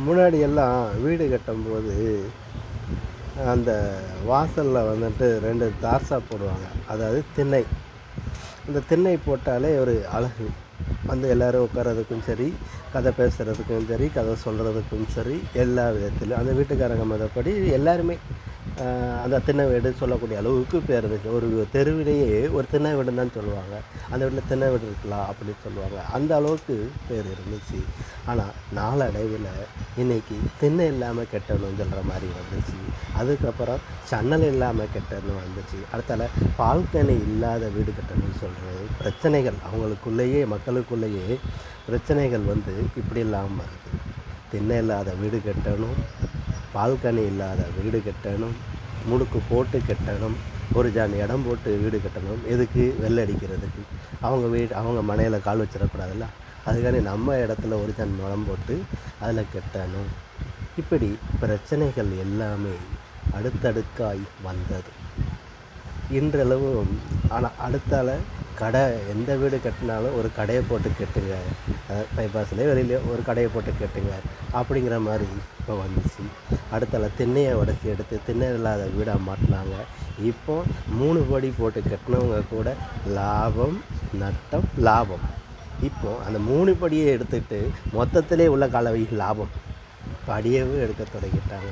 முன்னாடியெல்லாம் வீடு கட்டும்போது அந்த வாசலில் வந்துட்டு 2 தார்சா போடுவாங்க. அதாவது திண்ணை. அந்த திண்ணை போட்டாலே ஒரு அழகு. வந்து எல்லோரும் உட்கார்றதுக்கும் சரி, கதை பேசுகிறதுக்கும் சரி, கதை சொல்கிறதுக்கும் சரி, எல்லா விதத்திலும் அந்த வீட்டுக்காரங்க மொதப்படி எல்லாருமே அந்த திண்ணை வீடு சொல்லக்கூடிய அளவுக்கு பேர் இருந்துச்சு. ஒரு தெருவிலேயே ஒரு திண்ணை வீடுன்னு தான் சொல்லுவாங்க. அந்த வீட்டில் திண்ணை வீடு இருக்கலாம் அப்படின்னு சொல்லுவாங்க. அந்த அளவுக்கு பேர் இருந்துச்சு. ஆனால் நாளடைவில் இன்றைக்கி திண்ணை இல்லாமல் கட்டணும்னு சொல்கிற மாதிரி வந்துச்சு. அதுக்கப்புறம் ஜன்னல் இல்லாமல் கட்டணும் வந்துச்சு. அடுத்தால பால்கனி இல்லாத வீடு கட்டணும்னு சொல்கிறது. பிரச்சனைகள் அவங்களுக்குள்ளேயே மக்களுக்குள்ளேயே பிரச்சனைகள் வந்து இப்படி இல்லாமல் வருது. திண்ணை இல்லாத வீடு கட்டணும், பால்கனி இல்லாத வீடு கட்டணும், முடுக்கு போட்டு கட்டணும், ஒரு ஜான் இடம் போட்டு வீடு கட்டணும். எதுக்கு? வெள்ளை அடிக்கிறதுக்கு. அவங்க மனையில் கால் வச்சிடக்கூடாதுல்ல, அதுக்காண்டி நம்ம இடத்துல ஒரு ஜான் இடம் போட்டு அதில் கட்டணும். இப்படி பிரச்சனைகள் எல்லாமே அடுத்தடுக்காய் வந்தது இன்றளவும். ஆனால் அடுத்தால கடை எந்த வீடு கட்டினாலும் ஒரு கடையை போட்டு கட்டுங்க, பைபாஸ்லேயே வெளியிலையோ ஒரு கடையை போட்டு கட்டுங்க அப்படிங்கிற மாதிரி இப்போ வந்துச்சு. அடுத்தால திண்ணையை உடச்சி எடுத்து திண்ணை இல்லாத வீடாக மாட்டினாங்க. இப்போ 3 படி போட்டு கட்டினவங்க கூட லாபம் நட்டம் லாபம். இப்போது அந்த 3 படியை எடுத்துகிட்டு மொத்தத்திலே உள்ள கலவை லாபம் படியவே எடுக்க தொடங்கிட்டாங்க.